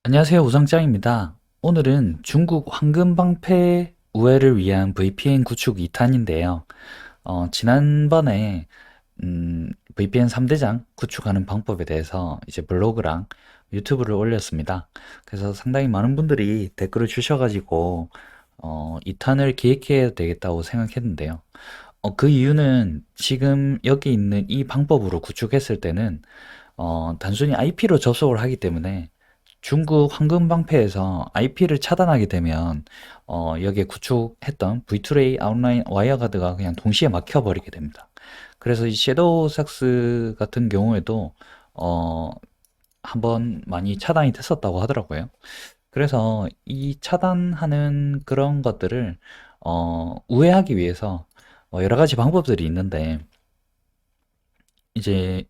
안녕하세요. 우상짱입니다. 오늘은 중국 황금방패 우회를 위한 VPN 구축 2탄인데요. 지난번에 VPN 3대장 구축하는 방법에 대해서 이제 블로그랑 유튜브를 올렸습니다. 그래서 상당히 많은 분들이 댓글을 주셔가지고 2탄을 기획해야 되겠다고 생각했는데요. 그 이유는 지금 여기 있는 이 방법으로 구축했을 때는 단순히 IP로 접속을 하기 때문에 중국 황금방패에서 IP를 차단하게 되면 여기에 구축했던 V2ray 아웃라인 와이어가드가 그냥 동시에 막혀버리게 됩니다. 그래서 이 섀도우 삭스 같은 경우에도 어, 한번 많이 차단이 됐었다고 하더라고요. 그래서 이 차단하는 그런 것들을 우회하기 위해서 여러 가지 방법들이 있는데 이제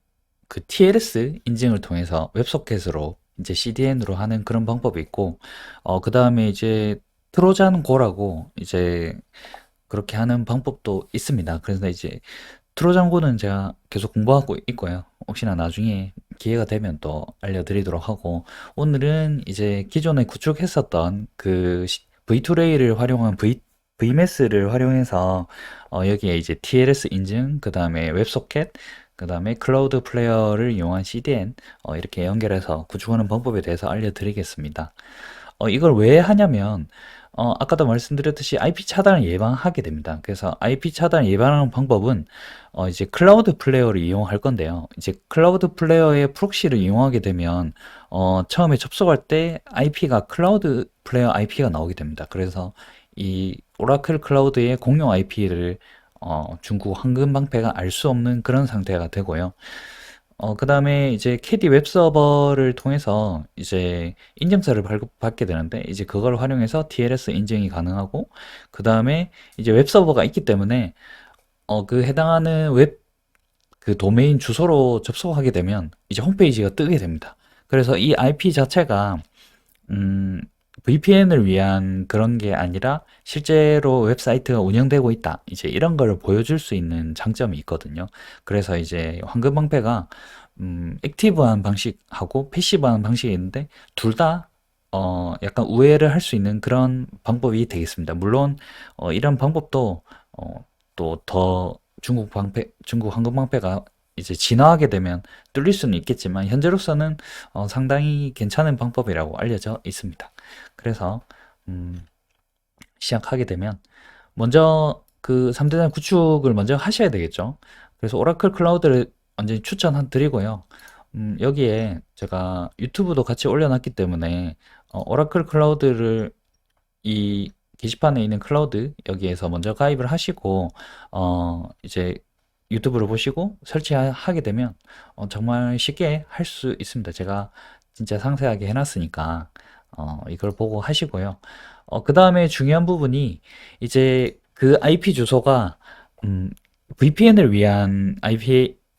그 TLS 인증을 통해서 웹소켓으로 이제 CDN으로 하는 그런 방법이 있고, 그 다음에 이제 트로잔 고라고 이제 그렇게 하는 방법도 있습니다. 그래서 이제 트로잔 고는 제가 계속 공부하고 있고요. 혹시나 나중에 기회가 되면 또 알려드리도록 하고, 오늘은 이제 기존에 구축했었던 그 V2Ray를 활용한 VMS를 활용해서 여기에 이제 TLS 인증, 그 다음에 웹소켓, 그 다음에 클라우드 플레이어를 이용한 CDN 이렇게 연결해서 구축하는 방법에 대해서 알려드리겠습니다. 이걸 왜 하냐면 아까도 말씀드렸듯이 IP 차단을 예방하게 됩니다. 그래서 IP 차단을 예방하는 방법은 이제 클라우드 플레이어를 이용할 건데요. 이제 클라우드 플레이어의 프록시를 이용하게 되면 처음에 접속할 때 IP가 클라우드 플레이어 IP가 나오게 됩니다. 그래서 이 오라클 클라우드의 공용 IP를 중국 황금방패가 알 수 없는 그런 상태가 되고요. 그 다음에 이제 캐디 웹 서버를 통해서 이제 인증서를 발급받게 되는데, 이제 그걸 활용해서 TLS 인증이 가능하고, 그 다음에 이제 웹 서버가 있기 때문에, 그 해당하는 그 도메인 주소로 접속하게 되면 이제 홈페이지가 뜨게 됩니다. 그래서 이 IP 자체가 음, VPN을 위한 그런 게 아니라 실제로 웹사이트가 운영되고 있다. 이제 이런 걸 보여줄 수 있는 장점이 있거든요. 그래서 이제 황금방패가 액티브한 방식하고 패시브한 방식이 있는데 둘 다 약간 우회를 할 수 있는 그런 방법이 되겠습니다. 물론 이런 방법도 또 더 중국 황금방패가 이제 진화하게 되면 뚫릴 수는 있겠지만 현재로서는 상당히 괜찮은 방법이라고 알려져 있습니다. 그래서 음, 시작하게 되면 먼저 그 3대장 구축을 먼저 하셔야 되겠죠. 그래서 오라클 클라우드를 완전히 추천 드리고요. 여기에 제가 유튜브도 같이 올려놨기 때문에 오라클 클라우드를 이 게시판에 있는 클라우드 여기에서 먼저 가입을 하시고 이제 유튜브를 보시고 설치하게 되면 정말 쉽게 할 수 있습니다. 제가 진짜 상세하게 해놨으니까 이걸 보고 하시고요. 그 다음에 중요한 부분이 이제 그 IP 주소가 VPN을 위한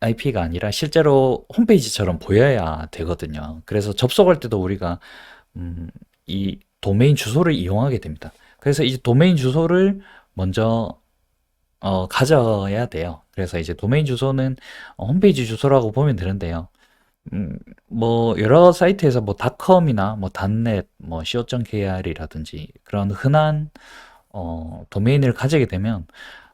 IP가 아니라 실제로 홈페이지처럼 보여야 되거든요. 그래서 접속할 때도 우리가 이 도메인 주소를 이용하게 됩니다. 그래서 이제 도메인 주소를 먼저 가져야 돼요. 그래서 이제 도메인 주소는 홈페이지 주소라고 보면 되는데요. 뭐 여러 사이트에서 뭐 닷컴이나 뭐 닷넷, 뭐 co.kr이라든지 그런 흔한 도메인을 가지게 되면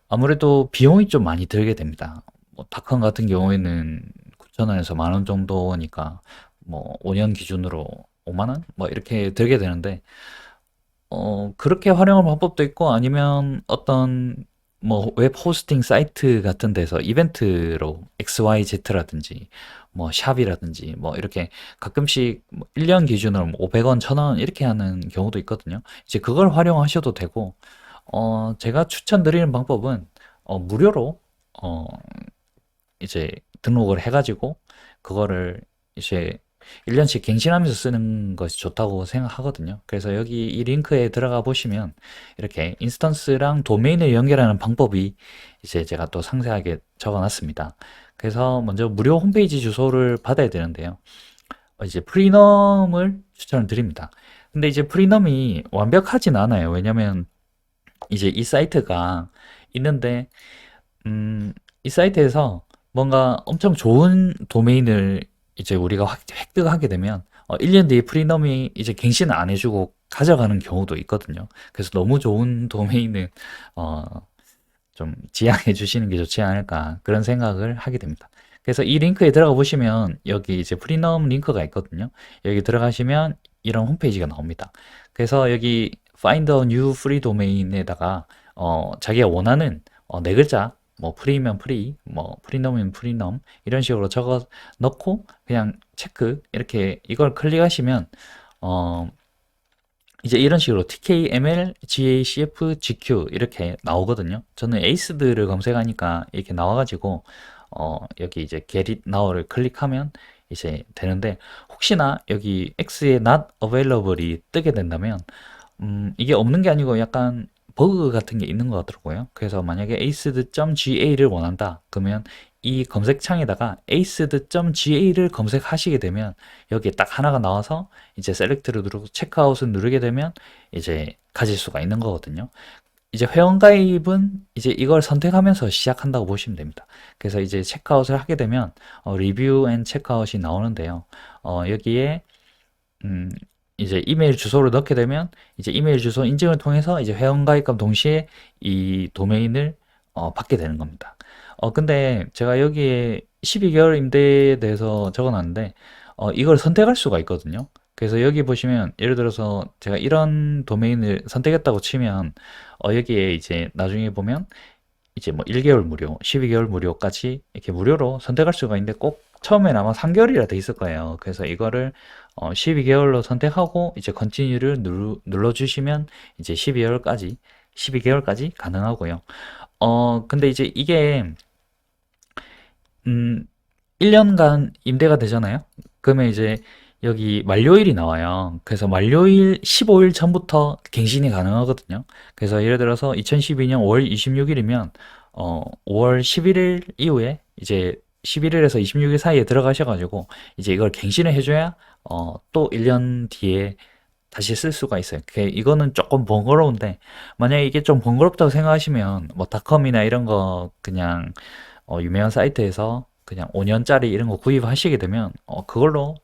아무래도 비용이 좀 많이 들게 됩니다. 뭐 닷컴 같은 경우에는 9,000원에서 10,000원 정도니까 뭐 5년 기준으로 5만 원? 뭐 이렇게 들게 되는데 그렇게 활용할 방법도 있고 아니면 어떤 뭐 웹 호스팅 사이트 같은 데서 이벤트로 XYZ라든지 뭐 샵이라든지 뭐 이렇게 가끔씩 1년 기준으로 500원, 1,000원 이렇게 하는 경우도 있거든요. 이제 그걸 활용하셔도 되고 제가 추천드리는 방법은 무료로 어, 이제 등록을 해가지고 그거를 이제 1년씩 갱신하면서 쓰는 것이 좋다고 생각하거든요. 그래서 여기 이 링크에 들어가 보시면 이렇게 인스턴스랑 도메인을 연결하는 방법이 이제 제가 또 상세하게 적어 놨습니다. 그래서 먼저 무료 홈페이지 주소를 받아야 되는데요. 이제 프리넘을 추천을 드립니다. 근데 이제 프리넘이 완벽하진 않아요. 왜냐면 이제 이 사이트가 있는데 이 사이트에서 뭔가 엄청 좋은 도메인을 이제 우리가 획득하게 되면 1년 뒤에 프리넘이 이제 갱신을 안 해주고 가져가는 경우도 있거든요. 그래서 너무 좋은 도메인은 어, 좀 지양해 주시는 게 좋지 않을까 그런 생각을 하게 됩니다. 그래서 이 링크에 들어가 보시면 여기 이제 프리넘 링크가 있거든요. 여기 들어가시면 이런 홈페이지가 나옵니다. 그래서 여기 Find a new free domain에다가 자기가 원하는 네 글자 뭐 프리면 프리, 뭐 프리넘이면 프리넘 이런 식으로 적어 넣고 그냥 체크 이렇게 이걸 클릭하시면 어, 이제 이런 식으로 TKML, GACF, GQ 이렇게 나오거든요. 저는 에이스들을 검색하니까 이렇게 나와가지고 여기 이제 Get it now를 클릭하면 이제 되는데 혹시나 여기 X에 not available이 뜨게 된다면 이게 없는 게 아니고 약간 버그 같은 게 있는 것 같더라고요. 그래서 만약에 aced.ga를 원한다. 그러면 이 검색창에다가 aced.ga를 검색하시게 되면 여기에 딱 하나가 나와서 이제 셀렉트를 누르고 체크아웃을 누르게 되면 이제 가질 수가 있는 거거든요. 이제 회원가입은 이제 이걸 선택하면서 시작한다고 보시면 됩니다. 그래서 이제 체크아웃을 하게 되면 리뷰 앤 체크아웃이 나오는데요. 여기에 음, 이제 이메일 주소를 넣게 되면 이제 이메일 주소 인증을 통해서 이제 회원가입과 동시에 이 도메인을 받게 되는 겁니다. 근데 제가 여기에 12개월 임대에 대해서 적어놨는데 이걸 선택할 수가 있거든요. 그래서 여기 보시면 예를 들어서 제가 이런 도메인을 선택했다고 치면 여기에 이제 나중에 보면 이제 뭐 1개월 무료, 12개월 무료까지 이렇게 무료로 선택할 수가 있는데 꼭 처음엔 아마 3개월이라 돼 있을 거예요. 그래서 이거를 12개월로 선택하고 이제 컨티뉴를 눌러주시면 이제 12개월까지 가능하고요. 근데 이제 이게 음, 1년간 임대가 되잖아요. 그러면 이제 여기 만료일이 나와요. 그래서 만료일 15일 전부터 갱신이 가능하거든요. 그래서 예를 들어서 2012년 5월 26일이면 5월 11일 이후에 이제 11일에서 26일 사이에 들어가셔가지고 이제 이걸 갱신을 해줘야 또 1년 뒤에 다시 쓸 수가 있어요. 이거는 조금 번거로운데 만약에 이게 좀 번거롭다고 생각하시면 뭐 닷컴이나 이런 거 그냥 유명한 사이트에서 그냥 5년짜리 이런 거 구입하시게 되면 그걸로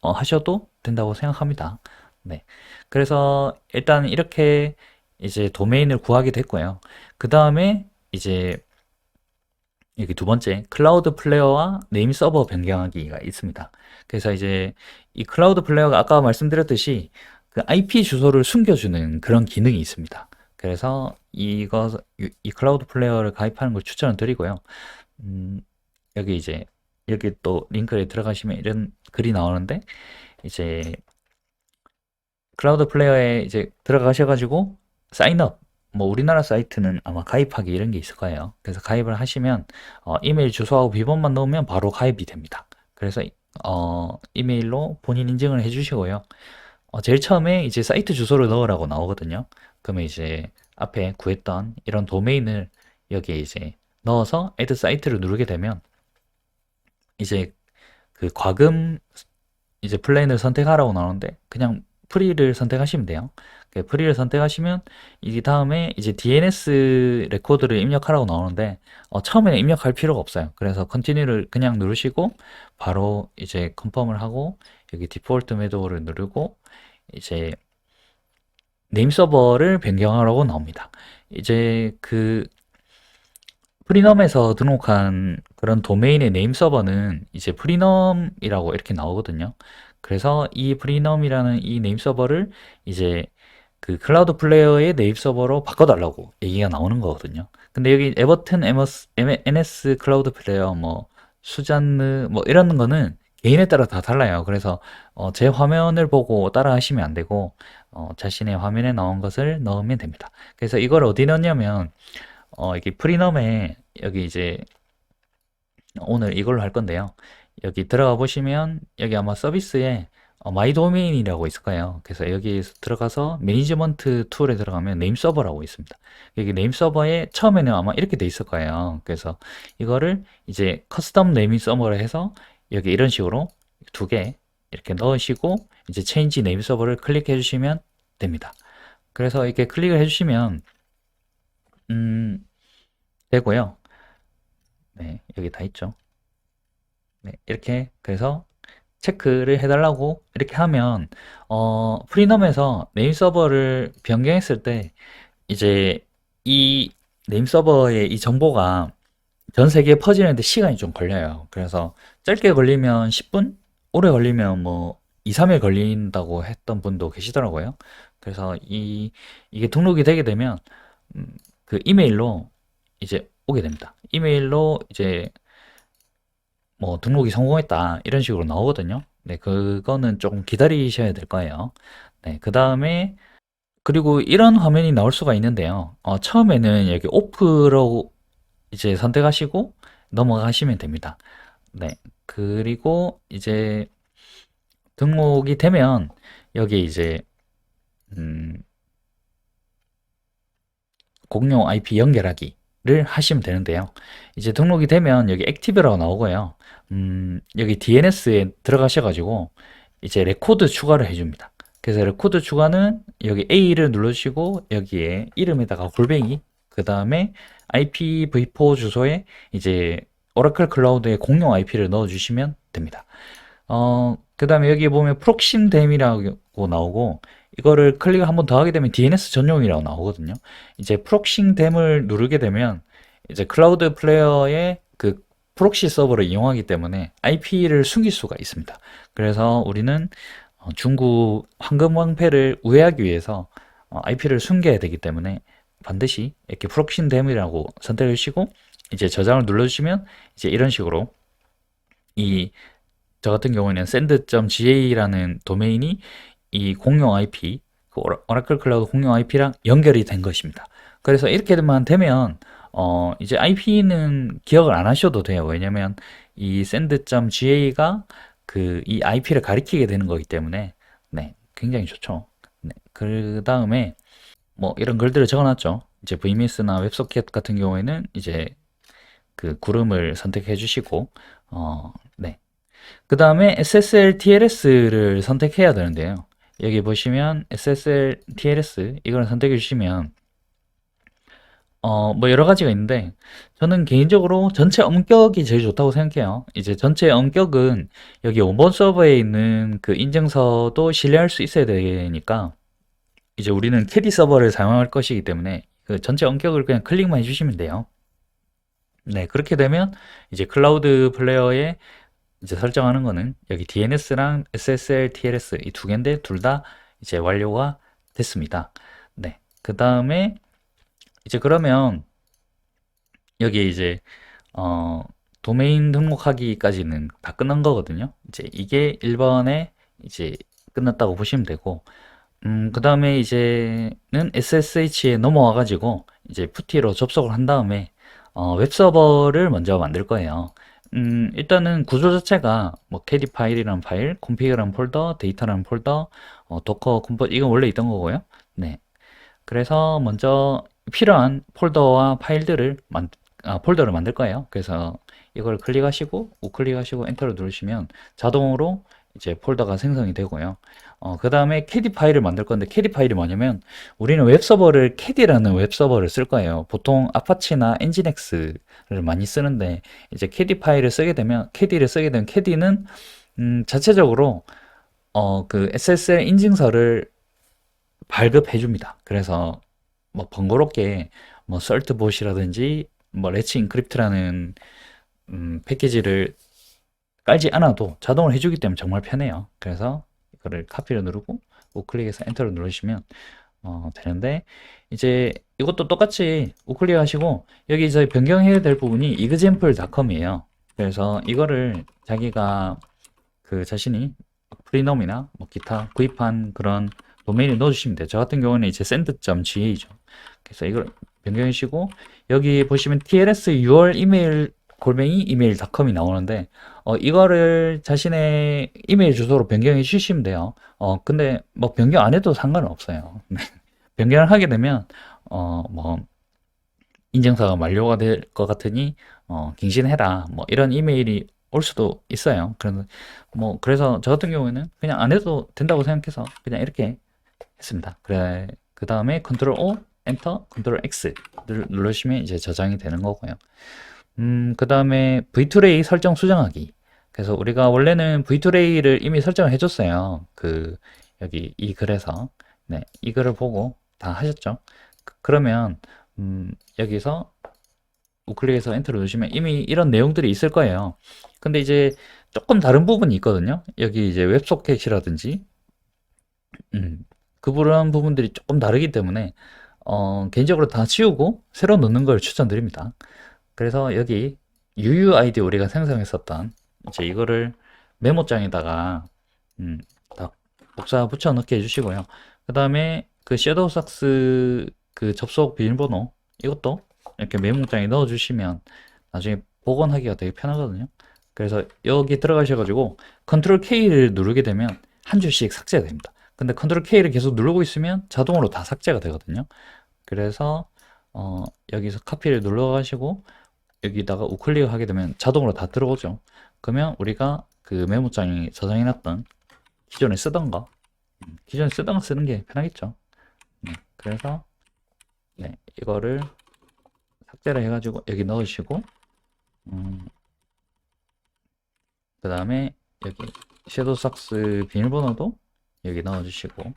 하셔도 된다고 생각합니다. 네. 그래서 일단 이렇게 이제 도메인을 구하게 됐고요. 그 다음에 이제 여기 두 번째 클라우드 플레이어와 네임 서버 변경하기가 있습니다. 그래서 이제 이 클라우드 플레이어가 아까 말씀드렸듯이 그 IP 주소를 숨겨주는 그런 기능이 있습니다. 그래서 이 클라우드 플레이어를 가입하는 걸 추천을 드리고요. 음, 여기 이제 여기 또 링크에 들어가시면 이런 글이 나오는데 이제 클라우드 플레이어에 이제 들어가셔가지고 사인업 뭐 우리나라 사이트는 아마 가입하기 이런 게 있을 거예요. 그래서 가입을 하시면 이메일 주소하고 비번만 넣으면 바로 가입이 됩니다. 그래서 이메일로 본인 인증을 해주시고요. 제일 처음에 이제 사이트 주소를 넣으라고 나오거든요. 그러면 이제 앞에 구했던 이런 도메인을 여기에 이제 넣어서 애드 사이트를 누르게 되면 이제 그 과금 이제 플랜을 선택하라고 나오는데 그냥 프리를 선택하시면 돼요. 프리를 선택하시면 이 다음에 이제 DNS 레코드를 입력하라고 나오는데 처음에는 입력할 필요가 없어요. 그래서 컨티뉴를 그냥 누르시고 바로 이제 컨펌을 하고 여기 디폴트 매도를 누르고 이제 네임 서버를 변경하라고 나옵니다. 이제 그 프리넘에서 등록한 그런 도메인의 네임 서버는 이제 프리넘이라고 이렇게 나오거든요. 그래서 이 프리넘이라는 이 네임 서버를 이제 그 클라우드 플레이어의 네임 서버로 바꿔달라고 얘기가 나오는 거거든요. 근데 여기 에버튼 NS 클라우드 플레이어 뭐 수잔느 뭐 이런 거는 개인에 따라 다 달라요. 그래서 제 화면을 보고 따라 하시면 안 되고 자신의 화면에 나온 것을 넣으면 됩니다. 그래서 이걸 어디 넣냐면 이게 프리넘에 여기 이제 오늘 이걸로 할 건데요. 여기 들어가 보시면 여기 아마 서비스에 마이 도메인이라고 있을 거예요. 그래서 여기 들어가서 매니지먼트 툴에 들어가면 네임 서버라고 있습니다. 여기 네임 서버에 처음에는 아마 이렇게 돼 있을 거예요. 그래서 이거를 이제 커스텀 네임 서버를 해서 여기 이런 식으로 두 개 이렇게 넣으시고 이제 체인지 네임 서버를 클릭해 주시면 됩니다. 그래서 이렇게 클릭을 해 주시면 음, 되고요. 네, 여기 다 있죠. 네, 이렇게 그래서 체크를 해달라고 이렇게 하면 프리넘에서 네임 서버를 변경했을 때 이제 이 네임 서버의 이 정보가 전 세계에 퍼지는데 시간이 좀 걸려요. 그래서 짧게 걸리면 10분, 오래 걸리면 뭐 2, 3일 걸린다고 했던 분도 계시더라고요. 그래서 이게 등록이 되게 되면 음, 그 이메일로 이제 오게 됩니다. 이메일로 이제 뭐 등록이 성공했다 이런 식으로 나오거든요. 네, 그거는 조금 기다리셔야 될 거예요. 네, 그 다음에 그리고 이런 화면이 나올 수가 있는데요. 처음에는 여기 오프로 이제 선택하시고 넘어가시면 됩니다. 네, 그리고 이제 등록이 되면 여기 이제 음, 공용 IP 연결하기를 하시면 되는데요. 이제 등록이 되면 여기 액티브라고 나오고요. 여기 DNS에 들어가셔가지고 이제 레코드 추가를 해줍니다. 그래서 레코드 추가는 여기 A를 눌러주시고 여기에 이름에다가 골뱅이 그 다음에 IPv4 주소에 이제 오라클 클라우드의 공용 IP를 넣어주시면 됩니다. 그 다음에 여기 보면 프록싱댐이라고 나오고 이거를 클릭을 한번 더 하게 되면 DNS 전용이라고 나오거든요. 이제 프록싱댐을 누르게 되면 이제 클라우드 플레이어의 그 프록시 서버를 이용하기 때문에 IP를 숨길 수가 있습니다. 그래서 우리는 중국 황금왕패를 우회하기 위해서 IP를 숨겨야 되기 때문에 반드시 이렇게 프록싱댐이라고 선택해 주시고 이제 저장을 눌러주시면 이제 이런 식으로 이 저 같은 경우에는 send.ga라는 도메인이 이 공용 IP, 그 오라클 클라우드 공용 IP랑 연결이 된 것입니다. 그래서 이렇게만 되면 이제 IP는 기억을 안 하셔도 돼요. 왜냐면 이 send.ga가 그 이 IP를 가리키게 되는 거기 때문에 네, 굉장히 좋죠. 네, 그 다음에 뭐 이런 글들을 적어놨죠. 이제 VMS나 웹소켓 같은 경우에는 이제 그 구름을 선택해 주시고 네. 그 다음에 SSL TLS를 선택해야 되는데요. 여기 보시면 SSL TLS 이걸 선택해 주시면 뭐 여러 가지가 있는데 저는 개인적으로 전체 엄격이 제일 좋다고 생각해요. 이제 전체 엄격은 여기 원본 서버에 있는 그 인증서도 신뢰할 수 있어야 되니까 이제 우리는 캐디 서버를 사용할 것이기 때문에 그 전체 엄격을 그냥 클릭만 해주시면 돼요. 네, 그렇게 되면 이제 클라우드 플레이어에 이제 설정하는 거는 여기 DNS랑 SSL, TLS 이 두 개인데 둘 다 이제 완료가 됐습니다. 네. 그 다음에 이제 그러면 여기 이제 어 도메인 등록하기까지는 다 끝난 거거든요. 이제 이게 1번에 이제 끝났다고 보시면 되고 그 다음에 이제는 SSH에 넘어와 가지고 이제 푸티로 접속을 한 다음에 웹서버를 먼저 만들 거예요. 일단은 구조 자체가 뭐 캐디 파일이라는 파일, 콘피그라는 폴더, 데이터라는 폴더, 도커 컴포 이건 원래 있던 거고요. 네. 그래서 먼저 필요한 폴더와 파일들을 폴더를 만들 거예요. 그래서 이걸 클릭하시고 우클릭하시고 엔터를 누르시면 자동으로 이제 폴더가 생성이 되고요. 그 다음에 캐디 파일을 만들 건데 캐디 파일이 뭐냐면 우리는 웹서버를 캐디라는 웹서버를 쓸 거예요. 보통 아파치나 엔진엑스를 많이 쓰는데 이제 캐디 파일을 쓰게 되면 캐디를 쓰게 되면 캐디는 자체적으로 그 SSL 인증서를 발급해 줍니다. 그래서 뭐 번거롭게 뭐 썰트봇이라든지 뭐 레츠 인크립트라는 패키지를 깔지 않아도 자동으로 해주기 때문에 정말 편해요. 그래서 이거를 카피를 누르고 우클릭해서 엔터를 누르시면 되는데 이제 이것도 똑같이 우클릭 하시고 여기 이제 변경해야 될 부분이 example.com이에요. 그래서 이거를 자기가 그 자신이 프리넘이나 뭐 기타 구입한 그런 도메인을 넣어주시면 돼요. 저 같은 경우는 이제 send.ga죠. 그래서 이걸 변경해 주시고 여기 보시면 TLS 6월 이메일 골뱅이 이메일.com이 나오는데 이거를 자신의 이메일 주소로 변경해 주시면 돼요. 근데 뭐 변경 안 해도 상관은 없어요. 변경을 하게 되면 뭐 인증서가 만료가 될 것 같으니 갱신해라 뭐 이런 이메일이 올 수도 있어요. 그래서 저 같은 경우에는 그냥 안 해도 된다고 생각해서 그냥 이렇게 했습니다. 그래 그 다음에 컨트롤 O 엔터 컨트롤 X를 누르시면 이제 저장이 되는 거고요. 그 다음에 V2ray 설정 수정하기. 그래서 우리가 원래는 V2Ray를 이미 설정을 해줬어요. 여기 이 글에서. 네, 이 글을 보고 다 하셨죠? 그러면, 여기서 우클릭해서 엔터를 누르시면 이미 이런 내용들이 있을 거예요. 근데 이제 조금 다른 부분이 있거든요. 여기 이제 웹소켓이라든지, 그런 부분들이 조금 다르기 때문에, 개인적으로 다 지우고 새로 넣는 걸 추천드립니다. 그래서 여기 UUID 우리가 생성했었던 이제 이거를 메모장에다가 다 복사 붙여 넣게 해주시고요. 그 다음에 그 섀도우 삭스 그 접속 비밀번호 이것도 이렇게 메모장에 넣어주시면 나중에 복원하기가 되게 편하거든요. 그래서 여기 들어가셔가지고 컨트롤 K를 누르게 되면 한 줄씩 삭제가 됩니다. 근데 컨트롤 K를 계속 누르고 있으면 자동으로 다 삭제가 되거든요. 그래서 여기서 카피를 눌러가시고 여기다가 우클릭을 하게 되면 자동으로 다 들어오죠. 그러면 우리가 그 메모장에 저장해놨던 기존에 쓰던 거, 기존에 쓰던 거 쓰는 게 편하겠죠. 그래서 네, 이거를 삭제를 해가지고 여기 넣으시고, 그 다음에 여기 섀도우 삭스 비밀번호도 여기 넣어주시고,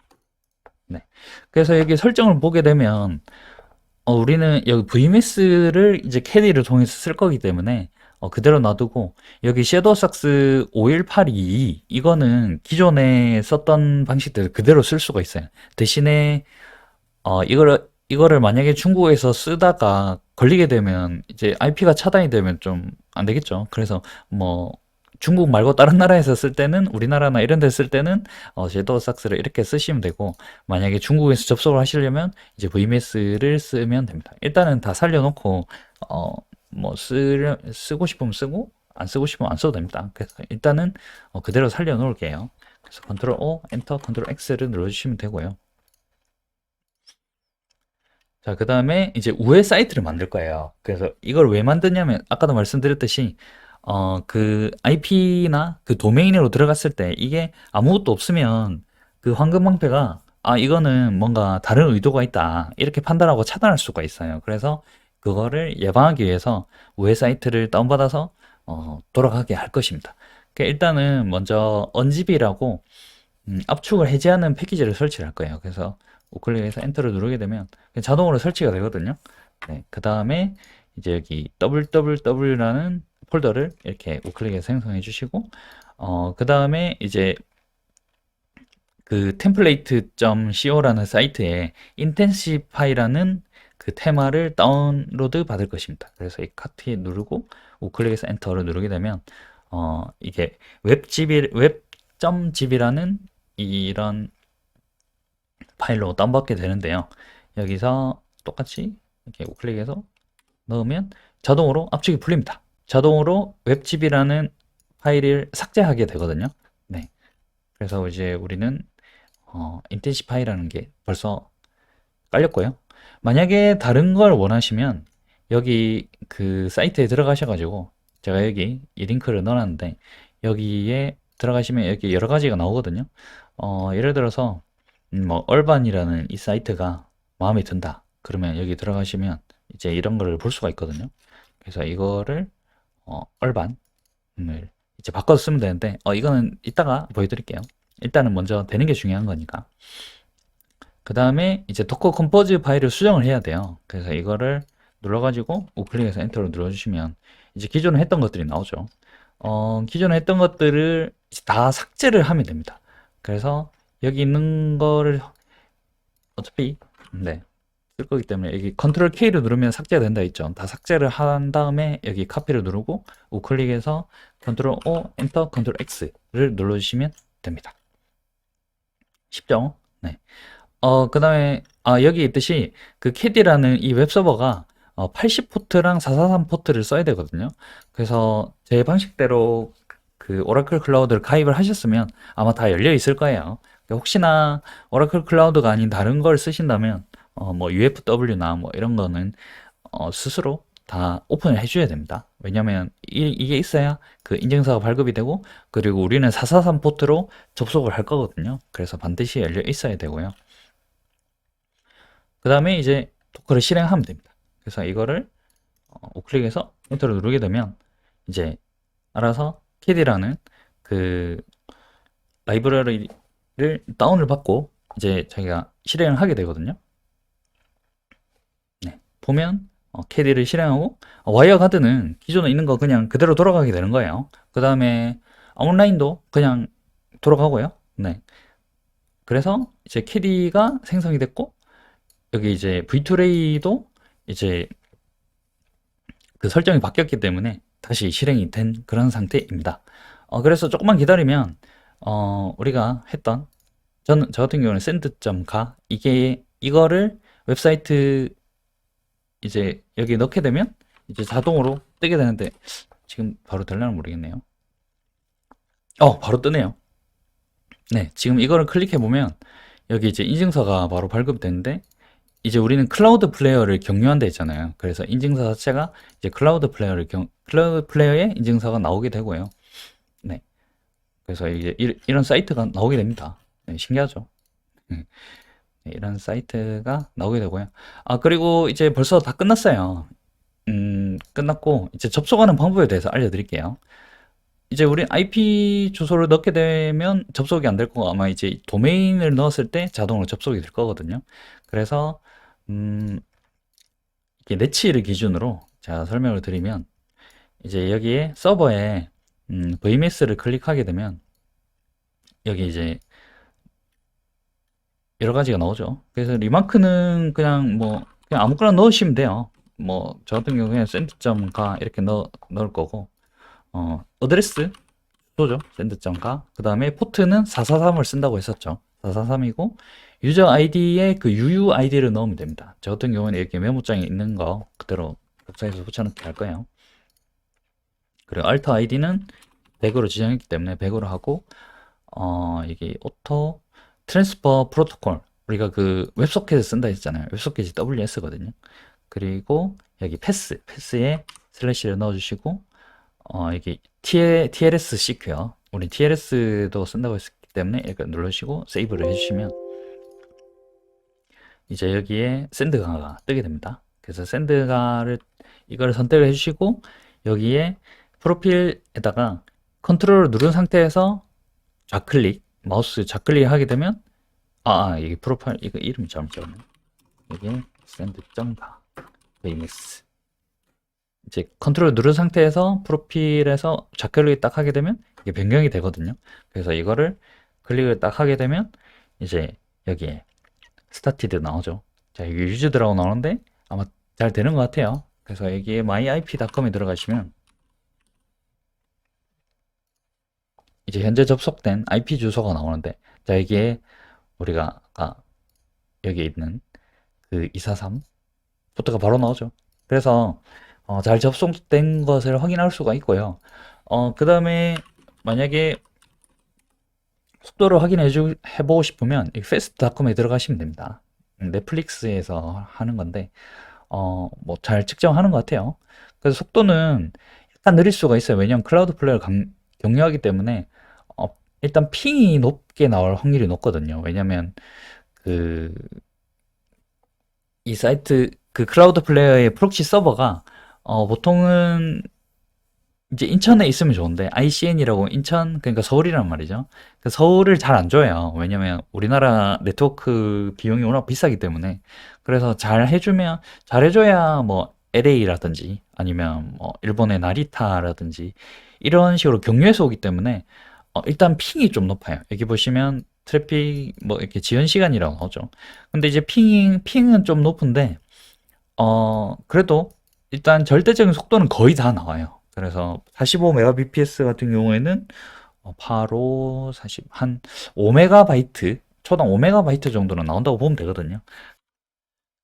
네. 그래서 여기 설정을 보게 되면 우리는 여기 VMS를 이제 캐디를 통해서 쓸 거기 때문에 그대로 놔두고 여기 섀도우 삭스 51822 이거는 기존에 썼던 방식대로 그대로 쓸 수가 있어요. 대신에 이거를 만약에 중국에서 쓰다가 걸리게 되면 이제 IP가 차단이 되면 좀 안 되겠죠. 그래서 뭐 중국 말고 다른 나라에서 쓸 때는 우리나라나 이런 데 쓸 때는 섀도우 삭스를 이렇게 쓰시면 되고 만약에 중국에서 접속을 하시려면 이제 VMS를 쓰면 됩니다. 일단은 다 살려놓고 뭐 쓰고 싶으면 쓰고 안 쓰고 싶으면 안 써도 됩니다. 그래서 일단은 그대로 살려놓을게요. 그래서 컨트롤 O, 엔터, 컨트롤 X를 눌러주시면 되고요. 자, 그 다음에 이제 우회 사이트를 만들 거예요. 그래서 이걸 왜 만드냐면, 아까도 말씀드렸듯이, 그 IP나 그 도메인으로 들어갔을 때 이게 아무것도 없으면 그 황금방패가, 이거는 뭔가 다른 의도가 있다. 이렇게 판단하고 차단할 수가 있어요. 그래서 그거를 예방하기 위해서 우회 사이트를 다운받아서, 돌아가게 할 것입니다. 그러니까 일단은 먼저 언집이라고 압축을 해제하는 패키지를 설치를 할 거예요. 그래서 우클릭해서 엔터를 누르게 되면 자동으로 설치가 되거든요. 네, 그 다음에 이제 여기 www라는 폴더를 이렇게 우클릭해서 생성해 주시고 그 다음에 이제 그 template.co라는 사이트에 인텐시파이라는 그 테마를 다운로드 받을 것입니다. 그래서 이 카트에 누르고 우클릭해서 엔터를 누르게 되면 이게 웹.gb라는 이런 파일로 다운받게 되는데요. 여기서 똑같이 이렇게 우클릭해서 넣으면 자동으로 압축이 풀립니다. 자동으로 웹집이라는 파일을 삭제하게 되거든요. 네. 그래서 이제 우리는 인텐시파이라는 게 벌써 깔렸고요. 만약에 다른 걸 원하시면 여기 그 사이트에 들어가셔가지고 제가 여기 이 링크를 넣어놨는데 여기에 들어가시면 여기 여러 가지가 나오거든요. 예를 들어서 뭐 얼반이라는 이 사이트가 마음에 든다. 그러면 여기 들어가시면 이제 이런 거를 볼 수가 있거든요. 그래서 이거를 얼반을 이제 바꿔서 쓰면 되는데 이거는 이따가 보여드릴게요. 일단은 먼저 되는 게 중요한 거니까. 그 다음에 이제 도커 컴포즈 파일을 수정을 해야 돼요. 그래서 이거를 눌러가지고 우클릭해서 엔터를 눌러주시면 이제 기존에 했던 것들이 나오죠. 기존에 했던 것들을 다 삭제를 하면 됩니다. 그래서 여기 있는 거를 어차피 네, 쓸 거기 때문에 여기 컨트롤 K를 누르면 삭제가 된다 있죠. 다 삭제를 한 다음에 여기 카피를 누르고 우클릭해서 컨트롤 O, 엔터, 컨트롤 X를 눌러주시면 됩니다. 쉽죠? 네. 그 다음에, 여기 있듯이 그 캐디라는 이 웹서버가 80포트랑 443 포트를 써야 되거든요. 그래서 제 방식대로 그 오라클 클라우드를 가입을 하셨으면 아마 다 열려 있을 거예요. 그러니까 혹시나 오라클 클라우드가 아닌 다른 걸 쓰신다면, 뭐 UFW나 뭐 이런 거는 스스로 다 오픈을 해줘야 됩니다. 왜냐면 이게 있어야 그 인증서가 발급이 되고, 그리고 우리는 443 포트로 접속을 할 거거든요. 그래서 반드시 열려 있어야 되고요. 그 다음에 이제 도커를 실행하면 됩니다. 그래서 이거를 우클릭해서 엔터를 누르게 되면 이제 알아서 캐디라는 그 라이브러리를 다운을 받고 이제 자기가 실행을 하게 되거든요. 네. 보면 캐디를 실행하고 와이어 가드는 기존에 있는 거 그냥 그대로 돌아가게 되는 거예요. 그 다음에 온라인도 그냥 돌아가고요. 네. 그래서 이제 캐디가 생성이 됐고 여기 이제 V2Ray도 이제 그 설정이 바뀌었기 때문에 다시 실행이 된 그런 상태입니다. 그래서 조금만 기다리면 우리가 했던 저 같은 경우는 send.ga 이게 이거를 웹사이트 이제 여기 넣게 되면 이제 자동으로 뜨게 되는데 지금 바로 될려나 모르겠네요. 바로 뜨네요. 네, 지금 이거를 클릭해 보면 여기 이제 인증서가 바로 발급되는데 이제 우리는 클라우드 플레이어를 경유한 데 있잖아요. 그래서 인증서 자체가 이제 클라우드 플레이어의 인증서가 나오게 되고요. 네. 그래서 이제 이런 사이트가 나오게 됩니다. 네, 신기하죠? 네, 이런 사이트가 나오게 되고요. 그리고 이제 벌써 다 끝났어요. 끝났고 이제 접속하는 방법에 대해서 알려드릴게요. 이제 우리 IP 주소를 넣게 되면 접속이 안 될 거고 아마 이제 도메인을 넣었을 때 자동으로 접속이 될 거거든요. 그래서 음, 이게 네치를 기준으로 제가 설명을 드리면 이제 여기에 서버에 VMS를 클릭하게 되면 여기 이제 여러 가지가 나오죠. 그래서 리마크는 그냥 뭐 그냥 아무거나 넣으시면 돼요. 뭐 저 같은 경우 그냥 send.ga 이렇게 넣을 거고 어드레스 죠 send.ga 그 다음에 포트는 443을 쓴다고 했었죠. 443이고 유저 아이디에 그 UUID를 넣으면 됩니다. 저 같은 경우는 이렇게 메모장에 있는 거 그대로 웹사이트에 붙여넣기 할 거예요. 그리고 알트 아이디는 100으로 지정했기 때문에 100으로 하고 이게 오토 트랜스퍼 프로토콜 우리가 그 웹소켓을 쓴다 했잖아요. 웹소켓이 WS거든요. 그리고 여기 패스에 슬래시를 넣어주시고 이게 TLS 시큐어 우리 TLS도 쓴다고 했기 때문에 이렇게 눌러주시고 세이브를 해주시면 이제 여기에 샌드가가 뜨게 됩니다. 그래서 샌드가를 이걸 선택을 해주시고 여기에 프로필에다가 컨트롤을 누른 상태에서 좌클릭 마우스 좌클릭 하게 되면 이게 프로파일 이거 이름이 잘못 적었네. 이게 send.ga vms 이제 컨트롤 누른 상태에서 프로필에서 좌클릭 딱 하게 되면 이게 변경이 되거든요. 그래서 이거를 클릭을 딱 하게 되면 이제 여기에 스타티드 나오죠. 자, 여기 유즈드라고 나오는데 아마 잘 되는 것 같아요. 그래서 여기에 myip.com에 들어가시면 이제 현재 접속된 IP 주소가 나오는데 자, 여기에 우리가 아까 여기 있는 그 243 포트가 바로 나오죠. 그래서 잘 접속된 것을 확인할 수가 있고요. 그 다음에 만약에 속도를 해보고 싶으면 fast.com에 들어가시면 됩니다. 넷플릭스에서 하는 건데 뭐 잘 측정하는 것 같아요. 그래서 속도는 약간 느릴 수가 있어요. 왜냐하면 클라우드 플레이어를 경유하기 때문에 일단 핑이 높게 나올 확률이 높거든요. 왜냐하면 그 이 사이트 그 클라우드 플레이어의 프록시 서버가 보통은 이제 인천에 있으면 좋은데 ICN이라고 인천 그러니까 서울이란 말이죠. 그 서울을 잘 안 줘요. 왜냐면 우리나라 네트워크 비용이 워낙 비싸기 때문에 그래서 잘 해줘야 뭐 LA라든지 아니면 뭐 일본의 나리타라든지 이런 식으로 경유해서 오기 때문에 일단 핑이 좀 높아요. 여기 보시면 트래픽 뭐 이렇게 지연 시간이라고 나오죠. 근데 이제 핑은 좀 높은데 그래도 일단 절대적인 속도는 거의 다 나와요. 그래서 45Mbps 같은 경우에는 8호 40, 한 5MB, 초당 5MB 정도는 나온다고 보면 되거든요.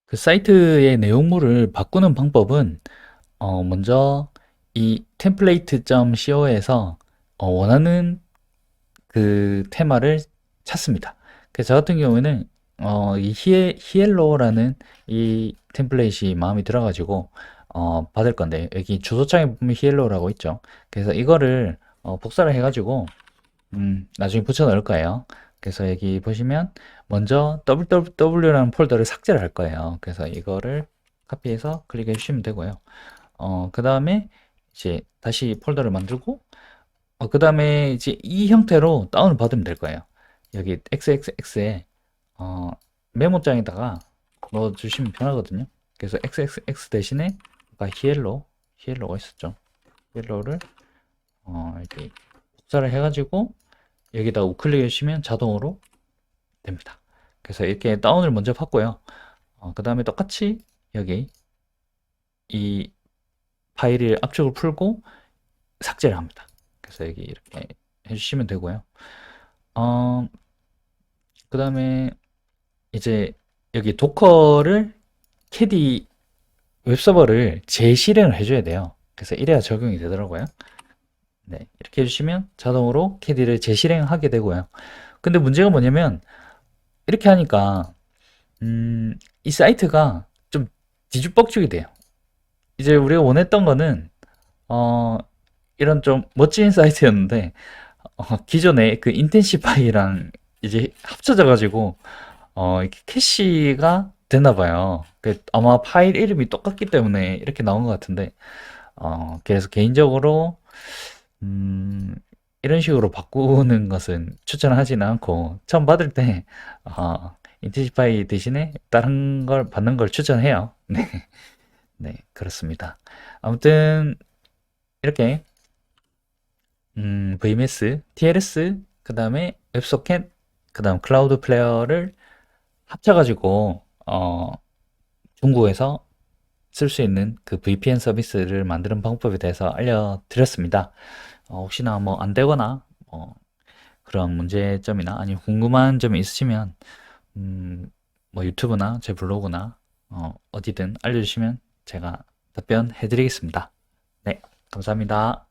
그 사이트의 내용물을 바꾸는 방법은 먼저 이 template.co에서 원하는 그 테마를 찾습니다. 그래서 저 같은 경우에는 이 히엘로라는 이 템플릿이 마음에 들어가지고 받을 건데 여기 주소창에 보면 히엘로라고 있죠. 그래서 이거를 복사를 해가지고 나중에 붙여 넣을 거예요. 그래서 여기 보시면 먼저 www라는 폴더를 삭제를 할 거예요. 그래서 이거를 카피해서 클릭해 주시면 되고요. 그 다음에 이제 다시 폴더를 만들고 그 다음에 이제 이 형태로 다운을 받으면 될 거예요. 여기 XXX에 메모장에다가 넣어주시면 편하거든요. 그래서 XXX 대신에 아까 히엘로가 있었죠. 히엘로를 이렇게 복사를 해가지고 여기다 우클릭 해주시면 자동으로 됩니다. 그래서 이렇게 다운을 먼저 받고요. 그 다음에 똑같이 여기 이 파일을 압축을 풀고 삭제를 합니다. 그래서 여기 이렇게 해주시면 되고요. 그 다음에 이제 여기 도커를 캐디 웹서버를 재실행을 해줘야 돼요. 그래서 이래야 적용이 되더라고요. 네, 이렇게 해주시면 자동으로 캐디를 재실행하게 되고요. 근데 문제가 뭐냐면 이렇게 하니까 이 사이트가 좀 뒤죽박죽이 돼요. 이제 우리가 원했던 거는 어, 이런 좀 멋진 사이트였는데 기존에 그 인텐시파이랑 이제 합쳐져 가지고 이렇게 캐시가 되나 봐요. 아마 파일 이름이 똑같기 때문에 이렇게 나온 것 같은데 그래서 개인적으로 음, 이런 식으로 바꾸는 것은 추천을 하지는 않고 처음 받을 때 인텐시파이 대신에 다른 걸 받는 걸 추천해요. 네, 네, 그렇습니다. 아무튼 이렇게 VMS, TLS, 그 다음에 웹소켓, 그 다음 클라우드 플레이어를 합쳐가지고 중국에서 쓸 수 있는 그 VPN 서비스를 만드는 방법에 대해서 알려드렸습니다. 혹시나 뭐 안 되거나 그런 문제점이나 아니면 궁금한 점이 있으시면 뭐 유튜브나 제 블로그나 어디든 알려주시면 제가 답변해 드리겠습니다. 네, 감사합니다.